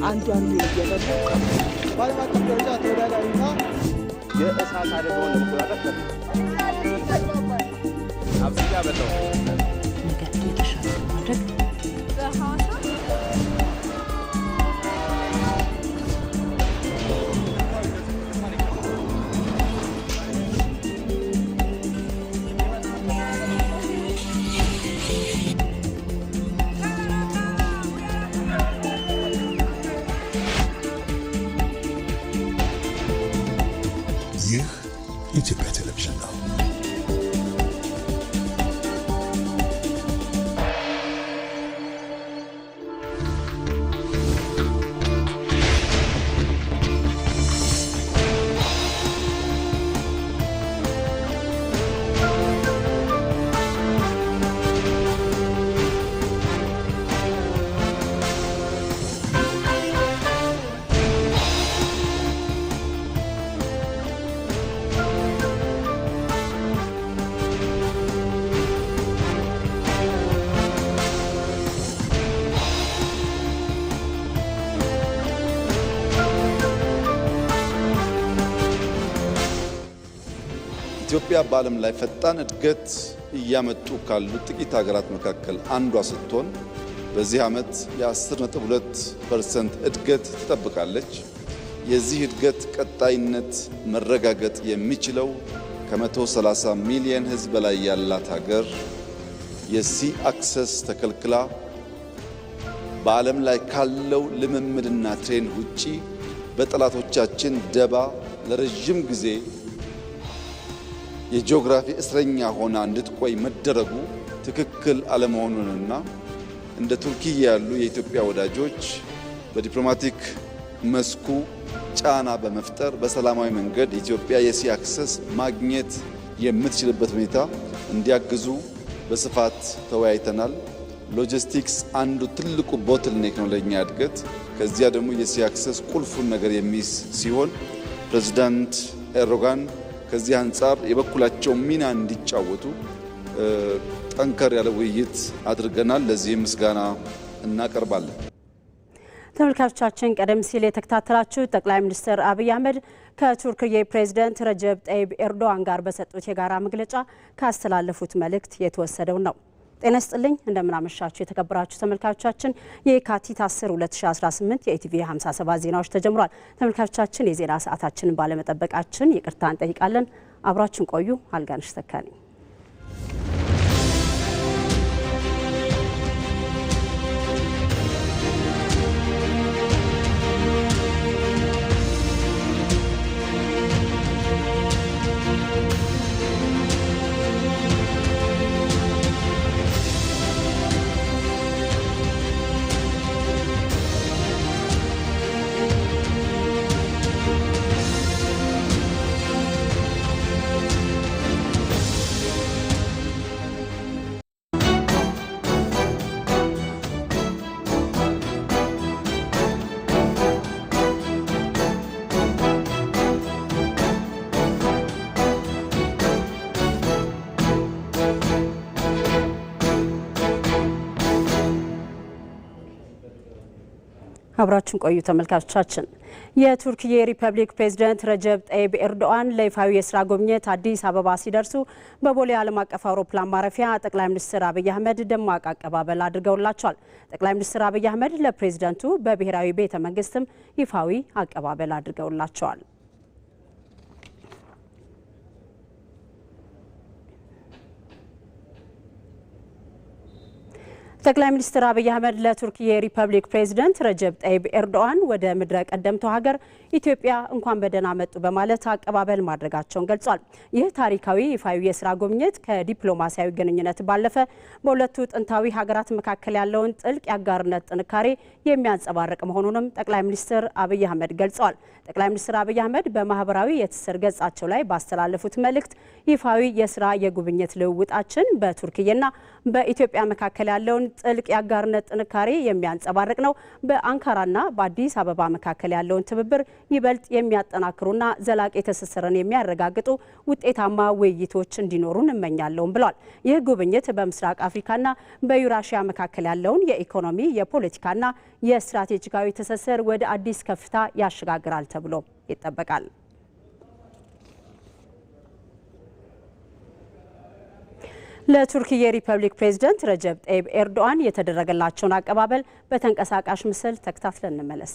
አንዷን እየበሉ በዓለም አቀፍ ደረጃ ተወዳዳሪና የእሳት አደጋውን ለመቆጣጠር አብዝያ በለው ነገር የተሻለ ማድረግ ይህ የኢትዮጵያ ቴሌቪዥን ነው። ኢትዮጵያ በዓለም ላይ ፈጣን እድገት እያመጡ ካሉ ጥቂት ሀገራት መካከል አንዷ ስትሆን በዚህ ዓመት የ10.2% እድገት ትጠብቃለች። የዚህ እድገት ቀጣይነት መረጋገጥ የሚችለው ከ130 ሚሊዮን ሕዝብ በላይ ያላት ሀገር የሲ አክሰስ ተከልክላ በዓለም ላይ ካለው ልምምድና ትሬንድ ውጪ በጠላቶቻችን ደባ ለረጅም ጊዜ የጂኦግራፊ እስረኛ ሆና እንድትቆይ መደረጉ ትክክል አለመሆኑንና እንደ ቱርኪ ያሉ የኢትዮጵያ ወዳጆች በዲፕሎማቲክ መስኩ ጫና በመፍጠር በሰላማዊ መንገድ ኢትዮጵያ የሲ አክሰስ ማግኘት የምትችልበት ሁኔታ እንዲያግዙ በስፋት ተወያይተናል። ሎጂስቲክስ አንዱ ትልቁ ቦትልኔክ ነው ለኛ እድገት። ከዚያ ደግሞ የሲ አክሰስ ቁልፉን ነገር የሚይዝ ሲሆን ፕሬዝዳንት ኤርዶጋን ከዚህ አንጻር የበኩላቸው ሚና እንዲጫወቱ ጠንከር ያለ ውይይት አድርገናል። ለዚህም ምስጋና እናቀርባለን። ተመልካቾቻችን ቀደም ሲል የተከታተላችሁ ጠቅላይ ሚኒስትር አብይ አህመድ ከቱርክ ፕሬዝዳንት ረጀብ ጠይብ ኤርዶዋን ጋር በሰጡት የጋራ መግለጫ ካስተላለፉት መልእክት የተወሰደው ነው። ጤና ይስጥልኝ፣ እንደምናመሻችሁ የተከበራችሁ ተመልካቾቻችን። የካቲት 10 2018 የኢቲቪ 57 ዜናዎች ተጀምሯል። ተመልካቾቻችን የዜና ሰዓታችንን ባለመጠበቃችን ይቅርታ እንጠይቃለን። አብራችን ቆዩ። አልጋነሽ ተካኒ አብራችን ቆዩ ተመልካቾቻችን። የቱርክ ሪፐብሊክ ፕሬዝዳንት ረጀብ ጠይብ ኤርዶዋን ለይፋዊ የስራ ጉብኝት አዲስ አበባ ሲደርሱ በቦሌ ዓለም አቀፍ አውሮፕላን ማረፊያ ጠቅላይ ሚኒስትር አብይ አህመድ ደማቅ አቀባበል አድርገውላቸዋል። ጠቅላይ ሚኒስትር አብይ አህመድ ለፕሬዝዳንቱ በብሔራዊ ቤተ መንግስትም ይፋዊ አቀባበል አድርገውላቸዋል። ጠቅላይ ሚኒስትር አብይ አህመድ ለቱርክ ሪፐብሊክ ፕሬዝዳንት ረጀብ ጠይብ ኤርዶዋን ወደ ምድረ ቀደምቱ ሀገር ኢትዮጵያ እንኳን በደህና መጡ በማለት አቀባበል ማድረጋቸውን ገልጿል። ይህ ታሪካዊ ይፋዊ የስራ ጉብኝት ከዲፕሎማሲያዊ ግንኙነት ባለፈ በሁለቱ ጥንታዊ ሀገራት መካከል ያለውን ጥልቅ የአጋርነት ጥንካሬ የሚያንጸባርቅ መሆኑንም ጠቅላይ ሚኒስትር አብይ አህመድ ገልጸዋል። ጠቅላይ ሚኒስትር አብይ አህመድ በማህበራዊ የትስስር ገጻቸው ላይ ባስተላለፉት መልእክት ይፋዊ የስራ የጉብኝት ልውውጣችን በቱርክና በኢትዮጵያ መካከል ያለውን ጥልቅ የአጋርነት ጥንካሬ የሚያንጸባርቅ ነው። በአንካራና በአዲስ አበባ መካከል ያለውን ትብብር ይበልጥ የሚያጠናክሩና ዘላቂ ትስስርን የሚያረጋግጡ ውጤታማ ውይይቶች እንዲኖሩ እንመኛለሁም ብሏል። ይህ ጉብኝት በምስራቅ አፍሪካና በዩራሺያ መካከል ያለውን የኢኮኖሚ የፖለቲካና የስትራቴጂካዊ ትስስር ወደ አዲስ ከፍታ ያሸጋግራል ተብሎ ይጠበቃል። ለቱርክ የሪፐብሊክ ፕሬዝዳንት ረጀብ ጠይብ ኤርዶዋን የተደረገላቸውን አቀባበል በተንቀሳቃሽ ምስል ተከታትለን እንመለስ።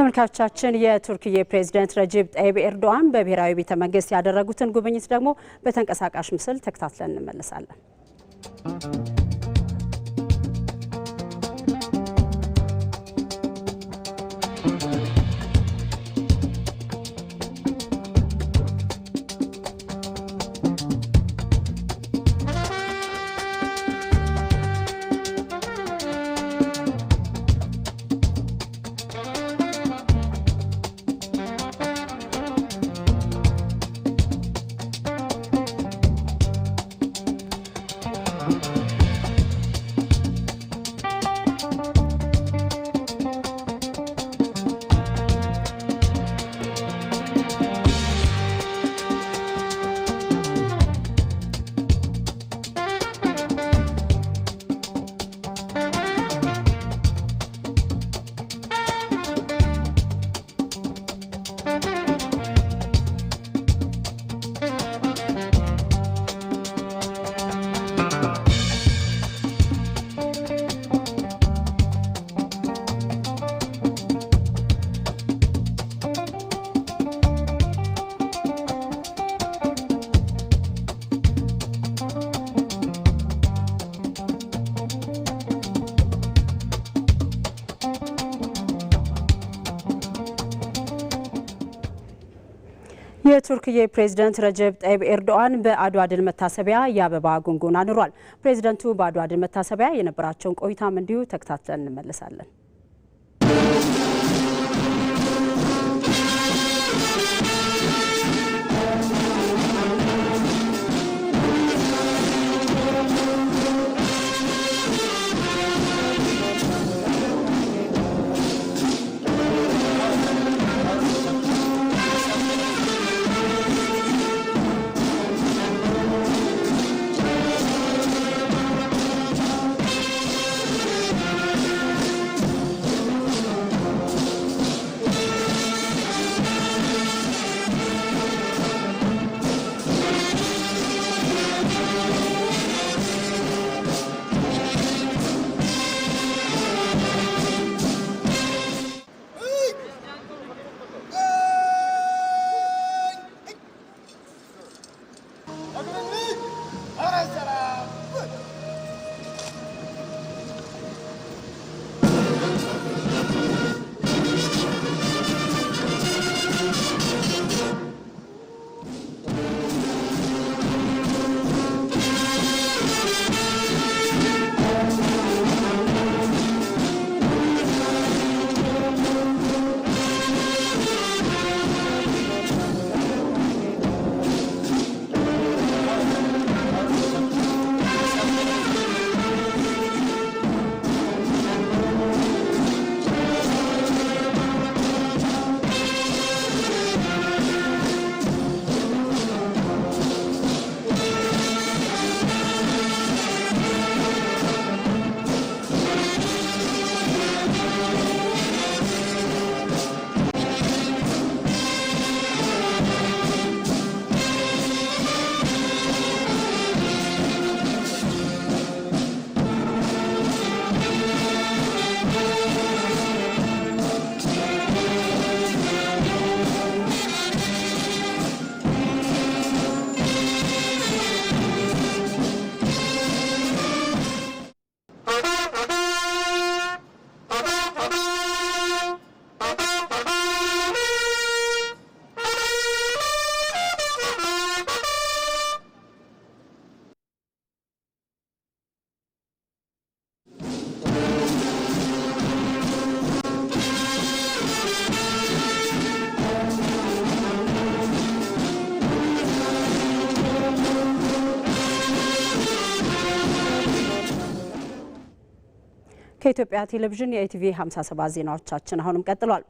ተመልካቾቻችን የቱርክዬ ፕሬዝዳንት ረጀብ ጠይብ ኤርዶዋን በብሔራዊ ቤተ መንግስት ያደረጉትን ጉብኝት ደግሞ በተንቀሳቃሽ ምስል ተከታትለን እንመለሳለን። የቱርክዬ ፕሬዝዳንት ረጀብ ጠይብ ኤርዶዋን በአድዋ ድል መታሰቢያ የአበባ ጉንጉን አኑሯል። ፕሬዝዳንቱ በአድዋ ድል መታሰቢያ የነበራቸውን ቆይታም እንዲሁ ተከታትለን እንመለሳለን። ከኢትዮጵያ ቴሌቪዥን የኢቲቪ 57 ዜናዎቻችን አሁንም ቀጥሏል።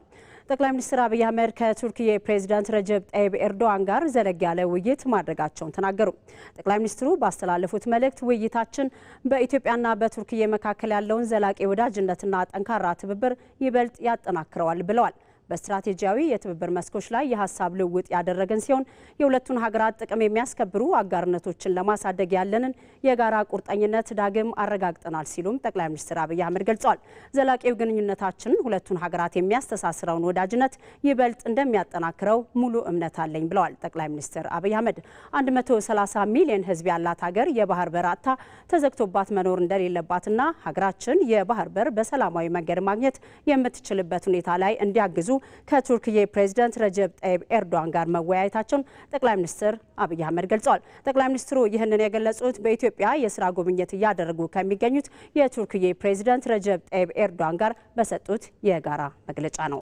ጠቅላይ ሚኒስትር አብይ አህመድ ከቱርክዬ ፕሬዝዳንት ረጀብ ጠይብ ኤርዶዋን ጋር ዘለግ ያለ ውይይት ማድረጋቸውን ተናገሩ። ጠቅላይ ሚኒስትሩ ባስተላለፉት መልእክት ውይይታችን በኢትዮጵያና በቱርክዬ መካከል ያለውን ዘላቂ ወዳጅነትና ጠንካራ ትብብር ይበልጥ ያጠናክረዋል ብለዋል። በስትራቴጂያዊ የትብብር መስኮች ላይ የሀሳብ ልውውጥ ያደረገን ሲሆን የሁለቱን ሀገራት ጥቅም የሚያስከብሩ አጋርነቶችን ለማሳደግ ያለንን የጋራ ቁርጠኝነት ዳግም አረጋግጠናል ሲሉም ጠቅላይ ሚኒስትር አብይ አህመድ ገልጸዋል። ዘላቂው ግንኙነታችን ሁለቱን ሀገራት የሚያስተሳስረውን ወዳጅነት ይበልጥ እንደሚያጠናክረው ሙሉ እምነት አለኝ ብለዋል። ጠቅላይ ሚኒስትር አብይ አህመድ 130 ሚሊዮን ሕዝብ ያላት ሀገር የባህር በር አጥታ ተዘግቶባት መኖር እንደሌለባትና ሀገራችን የባህር በር በሰላማዊ መንገድ ማግኘት የምትችልበት ሁኔታ ላይ እንዲያግዙ ከቱርክዬ ፕሬዝዳንት ረጀብ ጠይብ ኤርዶዋን ጋር መወያየታቸውን ጠቅላይ ሚኒስትር አብይ አህመድ ገልጸዋል። ጠቅላይ ሚኒስትሩ ይህንን የገለጹት በኢትዮጵያ የስራ ጉብኝት እያደረጉ ከሚገኙት የቱርክዬ ፕሬዝዳንት ረጀብ ጠይብ ኤርዶዋን ጋር በሰጡት የጋራ መግለጫ ነው።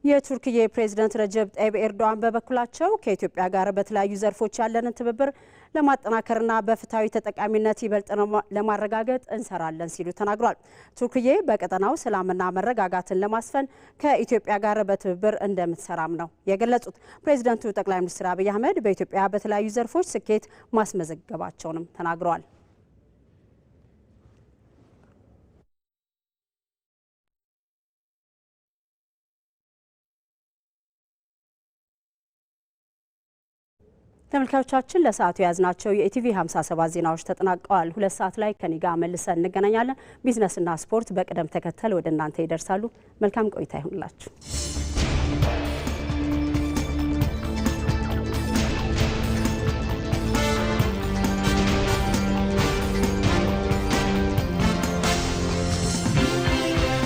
የቱርክዬ ፕሬዝዳንት ረጀብ ጠይብ ኤርዶዋን በበኩላቸው ከኢትዮጵያ ጋር በተለያዩ ዘርፎች ያለንን ትብብር ለማጠናከርና በፍትሃዊ ተጠቃሚነት ይበልጥ ለማረጋገጥ እንሰራለን ሲሉ ተናግሯል። ቱርክዬ በቀጠናው ሰላምና መረጋጋትን ለማስፈን ከኢትዮጵያ ጋር በትብብር እንደምትሰራም ነው የገለጹት። ፕሬዝዳንቱ ጠቅላይ ሚኒስትር አብይ አህመድ በኢትዮጵያ በተለያዩ ዘርፎች ስኬት ማስመዘገባቸውንም ተናግረዋል። ተመልካቾቻችን ለሰዓቱ ያዝናቸው የኢቲቪ 57 ዜናዎች ተጠናቀዋል። 2 ሰዓት ላይ ከኔ ጋር መልሰን እንገናኛለን። ቢዝነስና ስፖርት በቅደም ተከተል ወደ እናንተ ይደርሳሉ። መልካም ቆይታ ይሁንላችሁ።